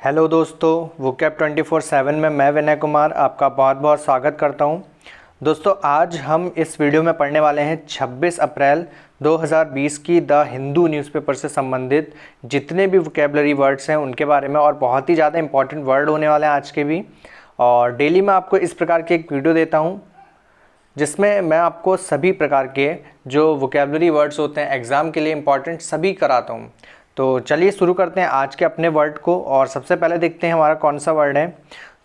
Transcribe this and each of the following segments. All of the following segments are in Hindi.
हेलो दोस्तों, वोकैब 24/7 में मैं विनय कुमार आपका बहुत बहुत स्वागत करता हूं। दोस्तों, आज हम इस वीडियो में पढ़ने वाले हैं 26 अप्रैल 2020 की द हिंदू न्यूज़पेपर से संबंधित जितने भी वोकैबलरी वर्ड्स हैं उनके बारे में, और बहुत ही ज़्यादा इंपॉर्टेंट वर्ड होने वाले हैं आज के भी। और डेली मैं आपको इस प्रकार की एक वीडियो देता हूँ जिसमें मैं आपको सभी प्रकार के जो वोकैबलरी वर्ड्स होते हैं एग्ज़ाम के लिए इम्पॉर्टेंट सभी कराता हूँ। तो चलिए शुरू करते हैं आज के अपने वर्ड को, और सबसे पहले देखते हैं हमारा कौन सा वर्ड है।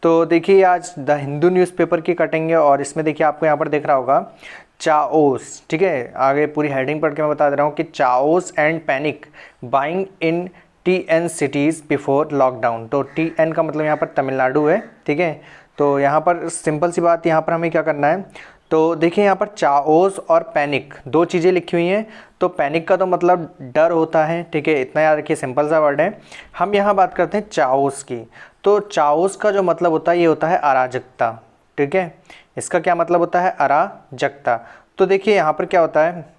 तो देखिए, आज द हिंदू न्यूज़पेपर की कटेंगे और इसमें देखिए आपको यहाँ पर दिख रहा होगा चाओस। ठीक है, आगे पूरी हेडिंग पढ़ के मैं बता दे रहा हूँ कि chaos and panic buying in TN cities before lockdown. तो TN का मतलब यहाँ पर तमिलनाडु है। ठीक है, तो यहाँ पर सिंपल सी बात, यहाँ पर हमें क्या करना है, तो देखिए यहाँ पर चाओस और पैनिक दो चीज़ें लिखी हुई हैं। तो पैनिक का तो मतलब डर होता है, ठीक है, इतना याद रखिए, सिंपल सा वर्ड है। हम यहाँ बात करते हैं चाओस की। तो चाओस का जो मतलब होता है ये होता है अराजकता। ठीक है, इसका क्या मतलब होता है, अराजकता। तो देखिए यहाँ पर क्या होता है,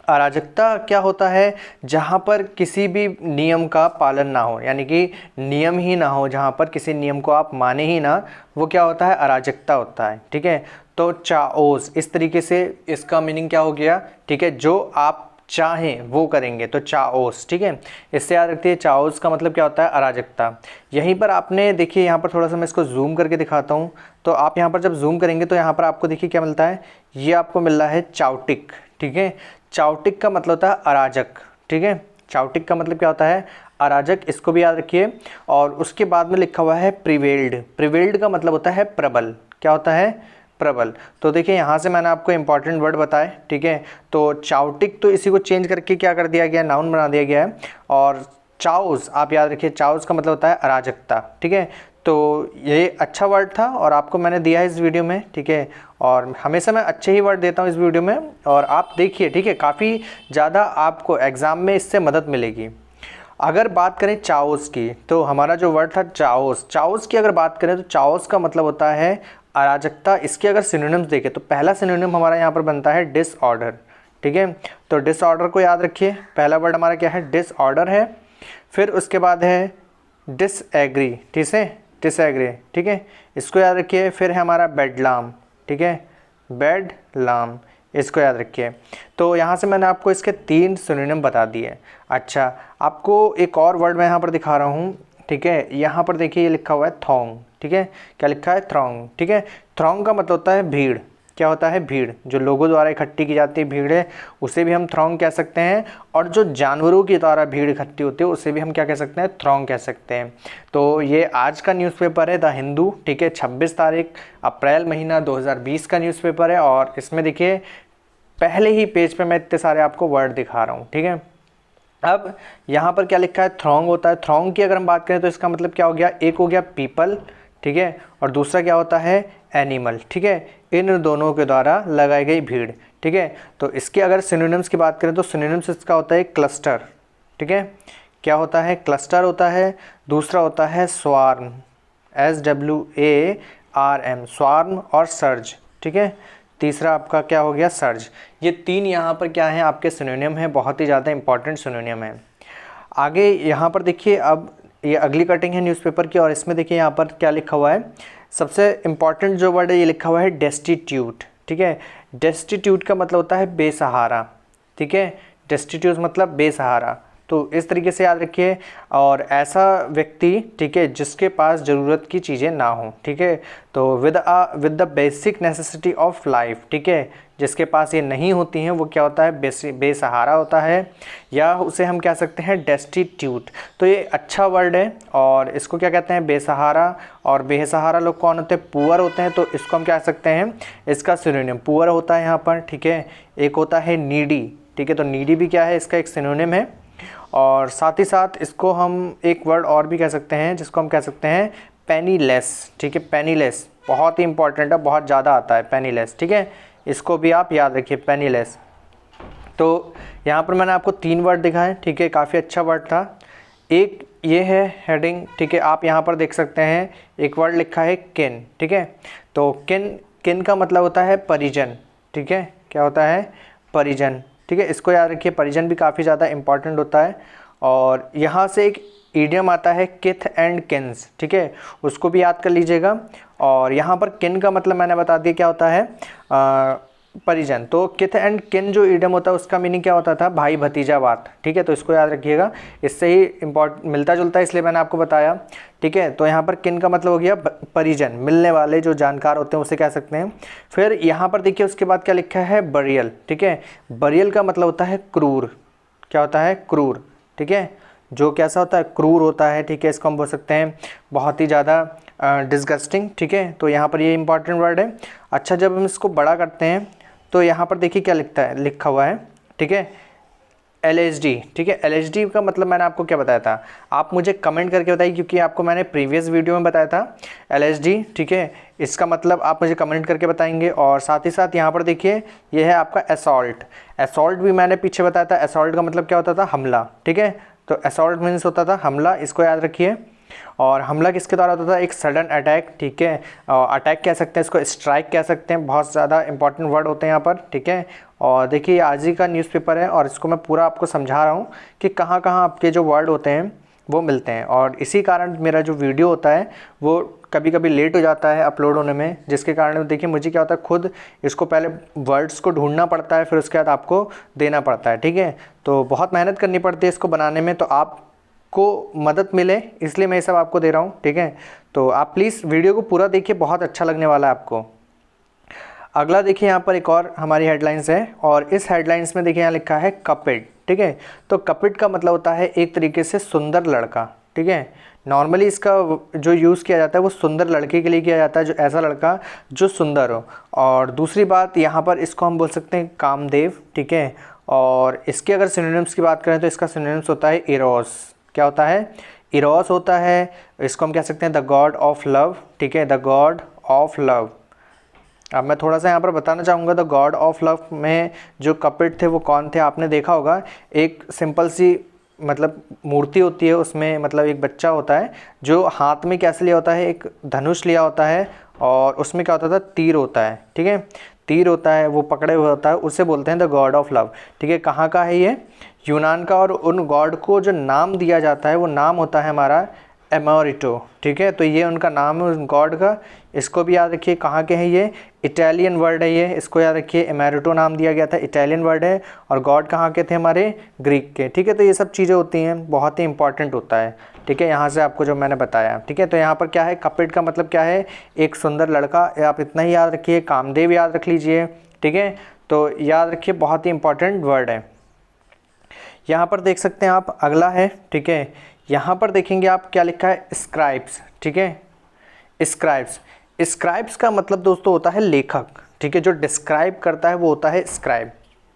अराजकता क्या होता है, जहाँ पर किसी भी नियम का पालन ना हो, यानी कि नियम ही ना हो, जहाँ पर किसी नियम को आप माने ही ना, वो क्या होता है, अराजकता होता है। ठीक है, तो चाओस इस तरीके से इसका मीनिंग क्या हो गया, ठीक है, जो आप चाहें वो करेंगे, तो चाओस। ठीक है, इससे याद रखिए चाओस का मतलब क्या होता है, अराजकता। यहीं पर आपने देखिए, यहाँ पर थोड़ा सा मैं इसको जूम करके दिखाता हूँ। तो आप यहाँ पर जब जूम करेंगे तो यहाँ पर आपको देखिए क्या मिलता है, ये आपको मिल रहा है चाउटिक। ठीक है, चाउटिक का मतलब होता है अराजक। ठीक है, चाउटिक का मतलब क्या होता है, अराजक, इसको भी याद रखिए। और उसके बाद में लिखा हुआ है प्रिवेल्ड। प्रिवेल्ड का मतलब होता है प्रबल। क्या होता है, प्रबल। तो देखिए यहाँ से मैंने आपको इंपॉर्टेंट वर्ड बताए। ठीक है, तो चाउटिक तो इसी को चेंज करके क्या कर दिया गया, नाउन बना दिया गया है। और चाउस आप याद रखिए, चाउस का मतलब होता है अराजकता। ठीक है, तो ये अच्छा वर्ड था और आपको मैंने दिया है इस वीडियो में। ठीक है, और हमेशा मैं अच्छे ही वर्ड देता हूँ इस वीडियो में, और आप देखिए, ठीक है, काफ़ी ज़्यादा आपको एग्ज़ाम में इससे मदद मिलेगी। अगर बात करें चाओस की, तो हमारा जो वर्ड था चाओस, चाओस की अगर बात करें तो चाओस का मतलब होता है अराजकता। इसके अगर सिनोनिम्स देखें तो पहला सिनोनिम हमारा यहाँ पर बनता है डिसऑर्डर। ठीक है, तो डिसऑर्डर को याद रखिए, पहला वर्ड हमारा क्या है, डिसऑर्डर है। फिर उसके बाद है डिसएग्री। ठीक है, डिसएग्री। ठीक है, इसको याद रखिए। फिर है हमारा बेडलाम। ठीक है, बेडलाम, इसको याद रखिए। तो यहाँ से मैंने आपको इसके 3 सिनोनिम बता दिए। अच्छा, आपको एक और वर्ड मैं यहाँ पर दिखा रहा हूँ। ठीक है, यहाँ पर देखिए ये लिखा हुआ है थोंग। ठीक है, क्या लिखा है, थ्रोंग। ठीक है, थ्रोंग का मतलब होता है भीड़। क्या होता है, भीड़, जो लोगों द्वारा इकट्ठी की जाती है भीड़ है, उसे भी हम थ्रोंग कह सकते हैं। और जो जानवरों की द्वारा भीड़ इकट्ठी होती है उसे भी हम क्या कह सकते हैं, थ्रोंग कह सकते हैं। तो ये आज का न्यूज़पेपर है द हिंदू। ठीक है, 26 तारीख अप्रैल महीना 2020 का न्यूज़पेपर है, और इसमें देखिए पहले ही पेज पे मैं इतने सारे आपको वर्ड दिखा रहा हूँ। ठीक है, अब यहाँ पर क्या लिखा है, थ्रोंग होता है। थ्रोंग की अगर हम बात करें तो इसका मतलब क्या हो गया, एक हो गया पीपल, ठीक है, और दूसरा क्या होता है, एनिमल। ठीक है, इन दोनों के द्वारा लगाई गई भीड़। ठीक है, तो इसके अगर सिनोनिम्स की बात करें तो सिनोनिम्स इसका होता है क्लस्टर। ठीक है, क्या होता है, क्लस्टर होता है। दूसरा होता है स्वार्म, SWARM, स्वार्म और सर्ज। ठीक है, तीसरा आपका क्या हो गया, सर्ज। ये 3 यहाँ पर क्या है, आपके सिनोनिम है, बहुत ही ज़्यादा इंपॉर्टेंट सिनोनिम है। आगे यहाँ पर देखिए, अब ये अगली कटिंग है न्यूज़पेपर की, और इसमें देखिए यहाँ पर क्या लिखा हुआ है, सबसे इम्पॉर्टेंट जो वर्ड है ये लिखा हुआ है डेस्टिट्यूट। ठीक है, डेस्टिट्यूट का मतलब होता है बेसहारा। ठीक है, डेस्टिट्यूट मतलब बेसहारा, तो इस तरीके से याद रखिए। और ऐसा व्यक्ति, ठीक है, जिसके पास ज़रूरत की चीज़ें ना हो। ठीक है, तो with the basic necessity of life. ठीक है, जिसके पास ये नहीं होती हैं वो क्या होता है, बेसहारा होता है, या उसे हम कह सकते हैं डेस्टिट्यूट। तो ये अच्छा वर्ड है, और इसको क्या कहते हैं, बेसहारा। और बेसहारा लोग कौन होते हैं, पुअर होते हैं, तो इसको हम क्या सकते हैं, इसका सिनोनिम पुअर होता है यहाँ पर। ठीक है, एक होता है नीडी। ठीक है, तो नीडी भी क्या है, इसका एक सिनोनिम है। और साथ ही साथ इसको हम एक वर्ड और भी कह सकते हैं, जिसको हम कह सकते हैं पेनीलेस। ठीक है, पेनीलेस बहुत ही इंपॉर्टेंट है, बहुत ज़्यादा आता है पेनीलेस। ठीक है, इसको भी आप याद रखिए, पेनीलेस। तो यहाँ पर मैंने आपको 3 वर्ड दिखाए। ठीक है, काफ़ी अच्छा वर्ड था। एक ये है हेडिंग। ठीक है, आप यहाँ पर देख सकते हैं एक वर्ड लिखा है किन। ठीक है, तो किन का मतलब होता है परिजन। ठीक है, क्या होता है, परिजन। ठीक है, इसको याद रखिए, परिजन भी काफ़ी ज़्यादा इंपॉर्टेंट होता है। और यहाँ से एक ईडियम आता है किथ एंड किन्स, ठीक है, उसको भी याद कर लीजिएगा। और यहाँ पर किन का मतलब मैंने बता दिया क्या होता है, परिजन। तो किथ एंड किन जो ईडियम होता है उसका मीनिंग क्या होता था, भाई भतीजावाद, ठीक है, तो इसको याद रखिएगा, इससे ही मिलता जुलता है इसलिए मैंने आपको बताया, ठीक है। तो यहाँ पर किन का मतलब हो गया परिजन, मिलने वाले जो जानकार होते हैं उसे कह सकते हैं। फिर यहाँ पर देखिए उसके बाद क्या लिखा है, बरियल, ठीक है, बरियल का मतलब होता है क्रूर, क्या होता है, क्रूर, ठीक है, जो कैसा होता है, क्रूर होता है, ठीक है, इसको हम बोल सकते हैं बहुत ही ज़्यादा डिस्गस्टिंग, ठीक है। तो यहाँ पर ये इंपॉर्टेंट वर्ड है। अच्छा, जब हम इसको बड़ा करते हैं तो यहाँ पर देखिए क्या लिखा हुआ है, ठीक है, LHD, ठीक है। LHD का मतलब मैंने आपको क्या बताया था, आप मुझे कमेंट करके बताइए, क्योंकि आपको मैंने प्रीवियस वीडियो में बताया था LHD, ठीक है, इसका मतलब आप मुझे कमेंट करके बताएंगे। और साथ ही साथ यहाँ पर देखिए ये है आपका असॉल्ट, असॉल्ट भी मैंने पीछे बताया था, असॉल्ट का मतलब क्या होता था, हमला, ठीक है। तो असॉल्ट मीन्स होता था हमला, इसको याद रखिए। और हमला किसके द्वारा होता था, एक सडन अटैक, ठीक है, अटैक कह सकते हैं इसको, स्ट्राइक कह सकते हैं, बहुत ज़्यादा इंपॉर्टेंट वर्ड होते हैं यहाँ पर, ठीक है। और देखिए आज ही का न्यूज़पेपर है और इसको मैं पूरा आपको समझा रहा हूँ कि कहाँ कहाँ आपके जो वर्ड होते हैं वो मिलते हैं। और इसी कारण मेरा जो वीडियो होता है वो कभी कभी लेट हो जाता है अपलोड होने में, जिसके कारण देखिए मुझे क्या होता है, खुद इसको पहले वर्ड्स को ढूंढना पड़ता है, फिर उसके बाद आपको देना पड़ता है, ठीक है। तो बहुत मेहनत करनी पड़ती है इसको बनाने में, तो आपको मदद मिले इसलिए मैं ये सब आपको दे रहा हूँ, ठीक है। तो आप प्लीज़ वीडियो को पूरा देखिए, बहुत अच्छा लगने वाला है आपको। अगला देखिए यहाँ पर एक और हमारी हेडलाइंस है, और इस हेडलाइंस में देखिए यहाँ लिखा है कपिड, ठीक है। तो कपिड का मतलब होता है एक तरीके से सुंदर लड़का, ठीक है। नॉर्मली इसका जो यूज़ किया जाता है वो सुंदर लड़के के लिए किया जाता है, जो ऐसा लड़का जो सुंदर हो। और दूसरी बात यहाँ पर इसको हम बोल सकते हैं कामदेव, ठीक है। और इसके अगर सिनोनिम्स की बात करें तो इसका सिनोनिम्स होता है इरोस, क्या होता है, इरोस होता है। इसको हम कह सकते हैं द गॉड ऑफ लव, ठीक है, द गॉड ऑफ लव। अब मैं थोड़ा सा यहाँ पर बताना चाहूँगा, द गॉड ऑफ लव में जो कपिड थे वो कौन थे, आपने देखा होगा एक सिंपल सी मतलब मूर्ति होती है, उसमें मतलब एक बच्चा होता है जो हाथ में कैसे लिया होता है, एक धनुष लिया होता है, और उसमें क्या होता था, तीर होता है, ठीक है, तीर होता है, वो पकड़े हुए होता है, उसे बोलते हैं द गॉड ऑफ लव, ठीक है। कहाँ का है ये, यूनान का। और उन गॉड को जो नाम दिया जाता है वो नाम होता है हमारा एमोरिटो, ठीक है। तो ये उनका नाम है उस गॉड का, इसको भी याद रखिए, कहाँ के हैं ये, इटालियन वर्ड है ये, इसको याद रखिए, एमेरिटो नाम दिया गया था, इटालियन वर्ड है। और गॉड कहाँ के थे, हमारे ग्रीक के, ठीक है। तो ये सब चीज़ें होती हैं, बहुत ही इंपॉर्टेंट होता है, ठीक है, यहाँ से आपको जो मैंने बताया, ठीक है। तो यहाँ पर क्या है, कपिड का मतलब क्या है, एक सुंदर लड़का, आप इतना ही याद रखिए। कामदेव याद रख लीजिए, ठीक है, तो याद रखिए, बहुत ही इंपॉर्टेंट वर्ड है। यहाँ पर देख सकते हैं आप, अगला है, ठीक है, यहाँ पर देखेंगे आप क्या लिखा है, स्क्राइब्स, ठीक है, स्क्राइब्स। स्क्राइब्स का मतलब दोस्तों होता है लेखक, ठीक है, जो डिस्क्राइब करता है वो होता है स्क्राइब,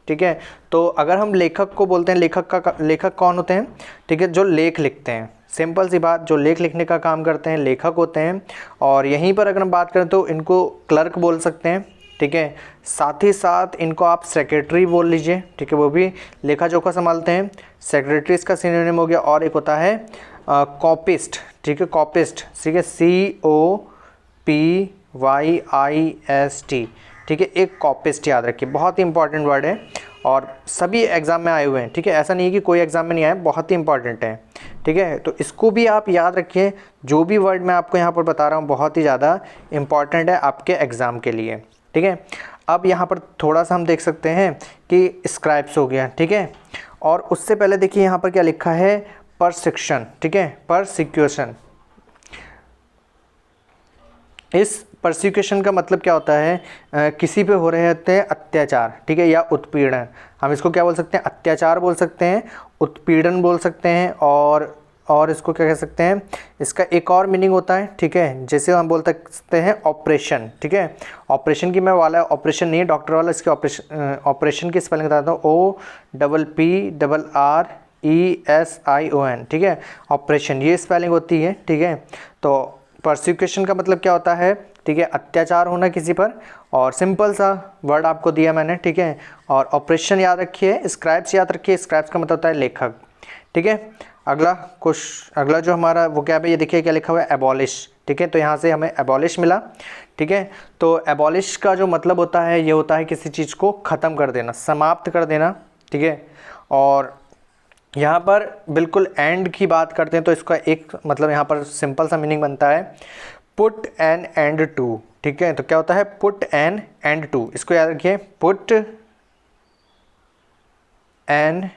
ठीक है। तो अगर हम लेखक को बोलते हैं, लेखक कौन होते हैं, ठीक है, जो लेख लिखते हैं, सिंपल सी बात, जो लेख लिखने का काम करते हैं लेखक होते हैं। और यहीं पर अगर हम बात करें तो इनको क्लर्क बोल सकते हैं, ठीक है। साथ ही साथ इनको आप सेक्रेटरी बोल लीजिए, ठीक है, वो भी लेखा जोखा संभालते हैं, सेक्रेटरी इसका सिनोनिम हो गया। और एक होता है कॉपिस्ट, ठीक है, कॉपिस्ट, ठीक है, COPYIST, ठीक है, एक कॉपिस्ट याद रखिए, बहुत ही इंपॉर्टेंट वर्ड है और सभी एग्ज़ाम में आए हुए हैं, ठीक है, ऐसा नहीं है कि कोई एग्ज़ाम में नहीं आया, बहुत ही इंपॉर्टेंट है, ठीक है। तो इसको भी आप याद रखिए, जो भी वर्ड मैं आपको यहाँ पर बता रहा हूँ बहुत ही ज़्यादा इंपॉर्टेंट है आपके एग्ज़ाम के लिए, ठीक है। अब यहाँ पर थोड़ा सा हम देख सकते हैं कि स्क्राइब्स हो गया, ठीक है। और उससे पहले देखिए यहाँ पर क्या लिखा है, परसिक्यूशन, ठीक है, परसिक्यूशन। इस परसिक्यूशन का मतलब क्या होता है, किसी पे हो रहे होते हैं अत्याचार, ठीक है, या उत्पीड़न। हम इसको क्या बोल सकते हैं, अत्याचार बोल सकते हैं, उत्पीड़न बोल सकते हैं, और इसको क्या कह सकते हैं, इसका एक और मीनिंग होता है, ठीक है, जैसे हम बोल सकते हैं ऑपरेशन, ठीक है। ऑपरेशन की मैं वाला ऑपरेशन नहीं है डॉक्टर वाला, इसके ऑपरेशन की स्पेलिंग बताता हूँ, OPPRESSION, ठीक है, ऑपरेशन, ये स्पेलिंग होती है, ठीक है। तो परसिक्यूशन का मतलब क्या होता है, ठीक है, अत्याचार होना किसी पर, और सिंपल सा वर्ड आपको दिया मैंने, ठीक है। और ऑपरेशन याद रखिए, स्क्राइब्स याद रखिए, स्क्राइब्स का मतलब होता है लेखक, ठीक है। अगला जो हमारा वो क्या है, ये देखिए क्या लिखा हुआ है, एबॉलिश, ठीक है। तो यहाँ से हमें एबॉलिश मिला, ठीक है। तो एबॉलिश का जो मतलब होता है ये होता है किसी चीज़ को ख़त्म कर देना, समाप्त कर देना, ठीक है। और यहाँ पर बिल्कुल एंड की बात करते हैं तो इसका एक मतलब यहाँ पर सिंपल सा मीनिंग बनता है पुट एन एंड टू। ठीक है, तो क्या होता है पुट एन एंड टू, इसको याद रखिए, पुट एन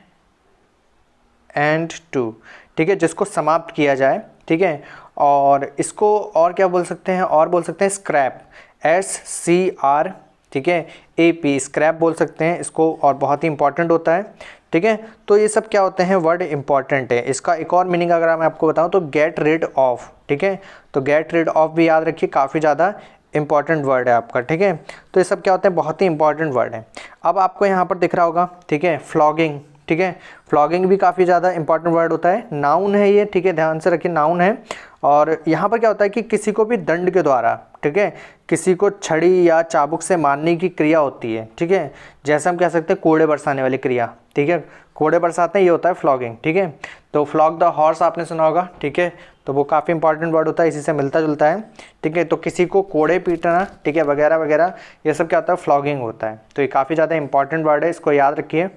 एंड टू। ठीक है, जिसको समाप्त किया जाए। ठीक है, और इसको और क्या बोल सकते हैं, और बोल सकते हैं स्क्रैप, SCR, ठीक है, AP, स्क्रैप बोल सकते हैं इसको, और बहुत ही इंपॉर्टेंट होता है। ठीक है, तो ये सब क्या होते हैं, वर्ड इंपॉर्टेंट है। इसका एक और मीनिंग अगर मैं आपको बताऊं तो गेट रिड ऑफ। ठीक है, तो गेट रिड ऑफ भी याद रखिए, काफ़ी ज़्यादा इंपॉर्टेंट वर्ड है आपका। ठीक है, तो ये सब क्या होते हैं, बहुत ही इंपॉर्टेंट वर्ड है। अब आपको यहाँ पर दिख रहा होगा, ठीक है, फ्लॉगिंग। ठीक है, फ्लॉगिंग भी काफ़ी ज़्यादा इंपॉर्टेंट वर्ड होता है, नाउन है ये। ठीक है, ध्यान से रखिए, नाउन है। और यहाँ पर क्या होता है कि किसी को भी दंड के द्वारा, ठीक है, किसी को छड़ी या चाबुक से मारने की क्रिया होती है। ठीक है, जैसे हम कह सकते हैं कोड़े बरसाने वाली क्रिया। ठीक है, कोड़े बरसाते हैं, ये होता है फ्लॉगिंग। ठीक है, तो फ्लॉग द हॉर्स आपने सुना होगा। ठीक है, तो वो काफ़ी इंपॉर्टेंट वर्ड होता है, इसी से मिलता जुलता है। ठीक है, तो किसी को कोड़े पीटना, ठीक है, वगैरह वगैरह, ये सब क्या होता है, फ्लॉगिंग होता है। तो ये काफ़ी ज़्यादा इंपॉर्टेंट वर्ड है, इसको याद रखिए।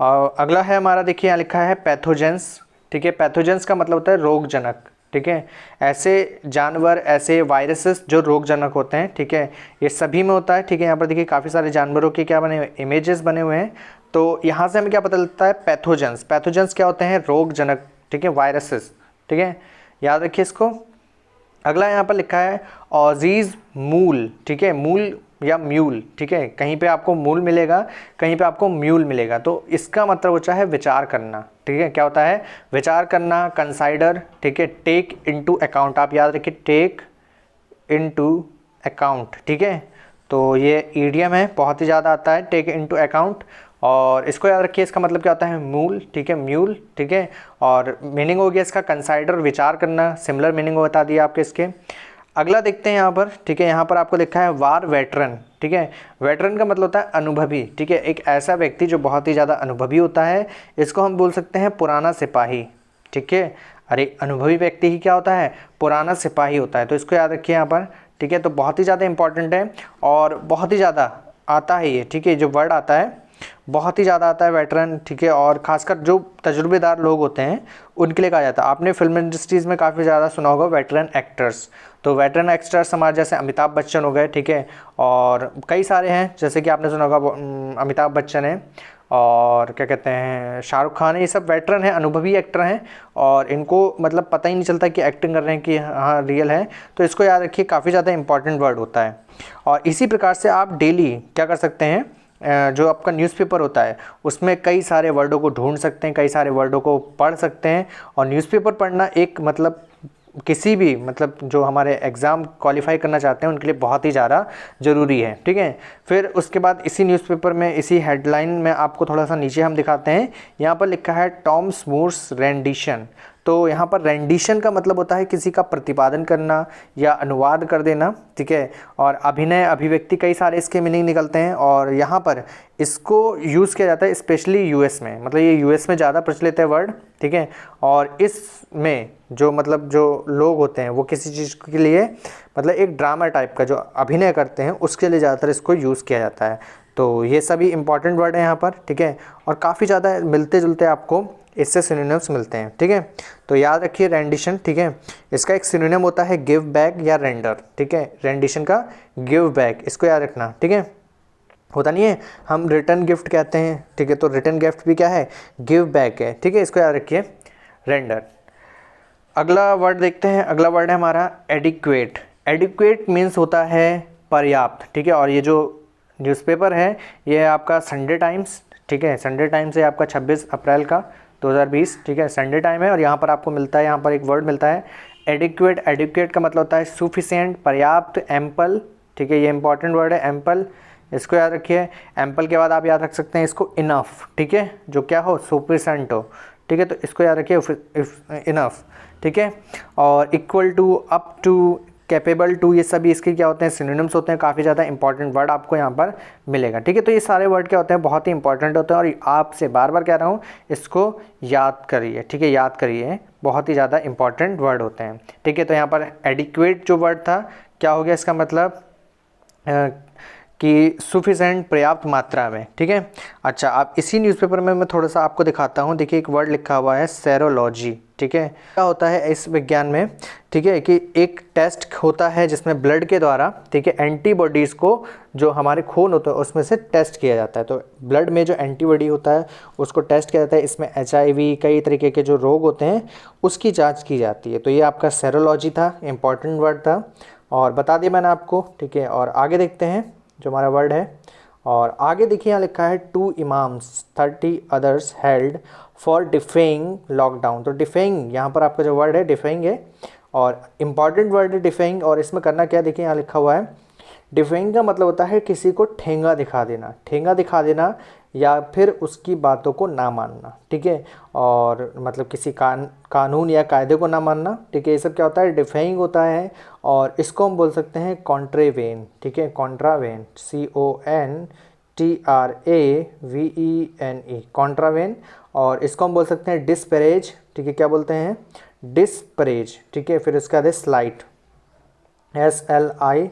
और अगला है हमारा, देखिए यहाँ लिखा है पैथोजेंस। ठीक है, पैथोजेंस का मतलब होता है रोगजनक। ठीक है, ऐसे जानवर, ऐसे वायरसेस जो रोगजनक होते हैं। ठीक है, ये सभी में होता है। ठीक है, यहाँ पर देखिए काफ़ी सारे जानवरों के क्या बने हुए, इमेजेस बने हुए हैं। तो यहाँ से हमें क्या पता लगता है, पैथोजेंस। पैथोजेंस क्या होते हैं, रोगजनक। ठीक है, वायरसेस। ठीक है, याद रखिए इसको। अगला यहाँ पर लिखा है ऑजीज मूल। ठीक है, मूल या म्यूल। ठीक है, कहीं पे आपको मूल मिलेगा, कहीं पे आपको म्यूल मिलेगा, तो इसका मतलब होता है विचार करना। ठीक है, क्या होता है, विचार करना, कंसाइडर। ठीक है, टेक इनटू अकाउंट, आप याद रखिए, टेक इनटू अकाउंट। ठीक है, तो ये ईडियम है, बहुत ही ज़्यादा आता है, टेक इनटू अकाउंट। और इसको याद रखिए, इसका मतलब क्या होता है, मूल। ठीक है, म्यूल। ठीक है, और मीनिंग हो गया इसका कंसाइडर, विचार करना, सिमिलर मीनिंग बता दिया आपके इसके। अगला देखते हैं यहाँ पर। ठीक है, यहाँ पर आपको लिखा है वार वेटरन। ठीक है, वेटरन का मतलब होता है अनुभवी। ठीक है, एक ऐसा व्यक्ति जो बहुत ही ज़्यादा अनुभवी होता है, इसको हम बोल सकते हैं पुराना सिपाही। ठीक है, अरे अनुभवी व्यक्ति ही क्या होता है, पुराना सिपाही होता है, तो इसको याद रखिए यहाँ पर। ठीक है, तो बहुत ही ज़्यादा इंपॉर्टेंट है और बहुत ही ज़्यादा आता है ये। ठीक है, जो वर्ड आता है बहुत ही ज़्यादा आता है वेटरन। ठीक है, और खासकर जो तजुर्बेदार लोग होते हैं उनके लिए कहा जाता है। आपने फिल्म इंडस्ट्रीज़ में काफ़ी ज़्यादा सुना होगा वेटरन एक्टर्स, तो वेटरन एक्टर्स हमारे जैसे अमिताभ बच्चन हो गए। ठीक है, और कई सारे हैं, जैसे कि आपने सुना होगा अमिताभ बच्चन है, और क्या कहते हैं, शाहरुख खान है, ये सब वेटरन हैं, अनुभवी एक्टर हैं, और इनको मतलब पता ही नहीं चलता कि एक्टिंग कर रहे हैं कि हाँ रियल है। तो इसको याद रखिए, काफ़ी ज़्यादा इंपॉर्टेंट वर्ड होता है। और इसी प्रकार से आप डेली क्या कर सकते हैं, जो आपका न्यूज़पेपर होता है उसमें कई सारे वर्डों को ढूंढ सकते हैं, कई सारे वर्डों को पढ़ सकते हैं। और न्यूज़पेपर पढ़ना एक मतलब किसी भी मतलब जो हमारे एग्ज़ाम क्वालिफाई करना चाहते हैं उनके लिए बहुत ही ज़्यादा ज़रूरी है। ठीक है, फिर उसके बाद इसी न्यूज़पेपर में, इसी हेडलाइन में आपको थोड़ा सा नीचे हम दिखाते हैं, यहाँ पर लिखा है टॉम मूर्स रेंडिशन। तो यहाँ पर रेंडिशन का मतलब होता है किसी का प्रतिपादन करना या अनुवाद कर देना। ठीक है, और अभिनय, अभिव्यक्ति, कई सारे इसके मीनिंग निकलते हैं। और यहाँ पर इसको यूज़ किया जाता है स्पेशली यूएस में, मतलब ये यूएस में ज़्यादा प्रचलित है वर्ड। ठीक है, और इसमें जो मतलब जो लोग होते हैं वो किसी चीज़ के लिए मतलब एक ड्रामा टाइप का जो अभिनय करते हैं उसके लिए ज़्यादातर इसको यूज़ किया जाता है। तो ये सभी इंपॉर्टेंट वर्ड हैं यहाँ पर। ठीक है, और काफ़ी ज़्यादा मिलते जुलते आपको इससे सिनोनिम्स मिलते हैं। ठीक है, तो याद रखिए रेंडिशन। ठीक है, इसका एक सिनोनिम होता है गिव बैक या रेंडर। ठीक है, रेंडिशन का गिव बैक, इसको याद रखना। ठीक है, होता नहीं है, हम रिटर्न गिफ्ट कहते हैं। ठीक है, तो रिटर्न गिफ्ट भी क्या है, गिव बैक है। ठीक है, इसको याद रखिए, रेंडर। अगला वर्ड देखते हैं, अगला वर्ड है हमारा एडिक्वेट। एडिक्वेट मीन्स होता है पर्याप्त। ठीक है, और ये जो न्यूज़पेपर है ये है आपका संडे टाइम्स। ठीक है, संडे टाइम्स है आपका 26 अप्रैल का 2020। ठीक है, संडे टाइम है, और यहाँ पर आपको मिलता है, यहाँ पर एक वर्ड मिलता है एडिक्वेट। एडिक्वेट का मतलब होता है सुफिशिएंट, पर्याप्त, एम्पल। ठीक है, ये इंपॉर्टेंट वर्ड है एम्पल, इसको याद रखिए। एम्पल के बाद आप याद रख सकते हैं इसको इनफ। ठीक है, जो क्या हो, सुफिशिएंट हो। ठीक है, तो इसको याद रखिए इनफ। ठीक है, और equal to, up to, capable to, ये सभी इसके क्या होते हैं, सिनोनिम्स होते हैं। काफ़ी ज़्यादा इंपॉर्टेंट वर्ड आपको यहाँ पर मिलेगा। ठीक है, तो ये सारे वर्ड क्या होते हैं, बहुत ही इंपॉर्टेंट होते हैं, और आपसे बार बार कह रहा हूँ इसको याद करिए। ठीक है, याद करिए, बहुत ही ज़्यादा इंपॉर्टेंट वर्ड होते हैं। ठीक है, तो यहाँ पर एडिक्वेट जो वर्ड था क्या हो गया, इसका मतलब कि सफिशेंट, पर्याप्त मात्रा में, ठीक है। अच्छा, आप इसी न्यूज़पेपर में मैं थोड़ा सा आपको दिखाता हूँ। देखिए एक वर्ड लिखा हुआ है सेरोलॉजी, ठीक है। क्या होता है इस विज्ञान में, ठीक है, कि एक टेस्ट होता है जिसमें ब्लड के द्वारा, ठीक है, एंटीबॉडीज़ को जो हमारे खून होता है उसमें से टेस्ट किया जाता है। तो ब्लड में जो एंटीबॉडी होता है उसको टेस्ट किया जाता है। इसमें HIV, कई तरीके के जो रोग होते हैं उसकी जाँच की जाती है। तो ये आपका सेरोलॉजी था, इम्पॉर्टेंट वर्ड था और बता दिया मैंने आपको, ठीक है। और आगे देखते हैं जो हमारा वर्ड है, और आगे देखिए यहाँ लिखा है 2 imams 30 others held for defying lockdown. तो डिफेइंग यहाँ पर आपका जो वर्ड है डिफेइंग है और इम्पॉर्टेंट वर्ड है डिफेइंग। और इसमें करना क्या, देखिए यहाँ लिखा हुआ है डिफेइंग का मतलब होता है किसी को ठेंगा दिखा देना, ठेंगा दिखा देना या फिर उसकी बातों को ना मानना, ठीक है। और मतलब किसी कानून या कायदे को ना मानना, ठीक है। ये सब क्या होता है, डिफेइंग होता है। और इसको हम बोल सकते हैं कॉन्ट्रावेन, ठीक है, कॉन्ट्रावेन, CONTRAVENE, कॉन्ट्रावेन। और इसको हम बोल सकते हैं डिस्परेज, ठीक है। क्या बोलते हैं, डिस्परेज, ठीक है। फिर उसके बाद है स्लाइट, SLIGHT,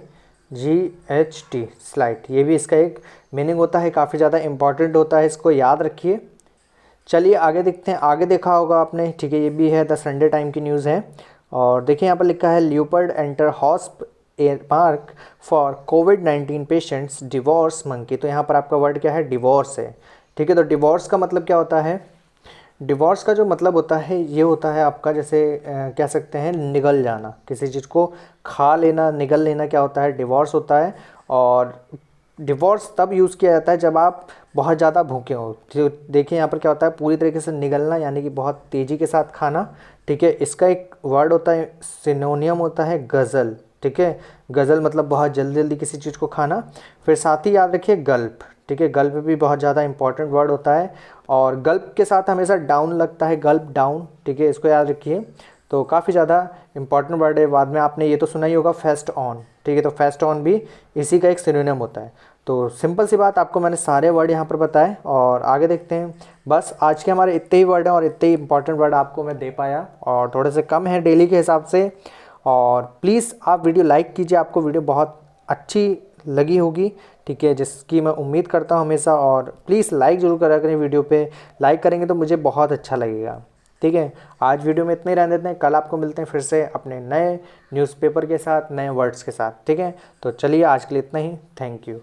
स्लाइट। ये भी इसका एक मीनिंग होता है, काफ़ी ज़्यादा इंपॉर्टेंट होता है, इसको याद रखिए। चलिए आगे देखते हैं। आगे देखा होगा आपने, ठीक है, ये भी है द संडे टाइम की न्यूज़ है। और देखिए यहाँ पर लिखा है leopard enter hosp mark for COVID-19 patients devours monkey. तो यहाँ पर आपका वर्ड क्या है, डिवोर्स है, ठीक है। तो डिवोर्स का मतलब क्या होता है, डिवोर्स का जो मतलब होता है ये होता है आपका, जैसे कह सकते हैं निगल जाना, किसी चीज़ को खा लेना, निगल लेना, क्या होता है, डिवोर्स होता है। और डिवोर्स तब यूज़ किया जाता है जब आप बहुत ज़्यादा भूखे हो। तो देखिए यहाँ पर क्या होता है, पूरी तरीके से निगलना यानी कि बहुत तेज़ी के साथ खाना, ठीक है। इसका एक वर्ड होता है, सिनोनियम होता है गज़ल, ठीक है। गज़ल मतलब बहुत जल्दी जल्दी किसी चीज़ को खाना। फिर साथ ही याद रखिए गल्प, ठीक है, गल्प भी बहुत ज़्यादा इंपॉर्टेंट वर्ड होता है। और गल्प के साथ हमेशा डाउन लगता है, गल्प डाउन, ठीक है, इसको याद रखिए। तो काफ़ी ज़्यादा इंपॉर्टेंट वर्ड है। बाद में आपने ये तो सुना ही होगा फेस्ट ऑन, ठीक है। तो फेस्ट ऑन भी इसी का एक सिनोनिम होता है। तो सिंपल सी बात, आपको मैंने सारे वर्ड यहाँ पर बताए और आगे देखते हैं। बस आज के हमारे इतने ही वर्ड हैं और इतने ही इंपॉर्टेंट वर्ड आपको मैं दे पाया और थोड़े से कम है डेली के हिसाब से। और प्लीज़ आप वीडियो लाइक कीजिए, आपको वीडियो बहुत अच्छी लगी होगी, ठीक है, जिसकी मैं उम्मीद करता हूँ हमेशा। और प्लीज़ लाइक ज़रूर करा करें, वीडियो पे लाइक करेंगे तो मुझे बहुत अच्छा लगेगा, ठीक है। आज वीडियो में इतने ही रहने देते हैं, कल आपको मिलते हैं फिर से अपने नए न्यूज़पेपर के साथ, नए वर्ड्स के साथ, ठीक है। तो चलिए आज के लिए इतना ही, थैंक यू।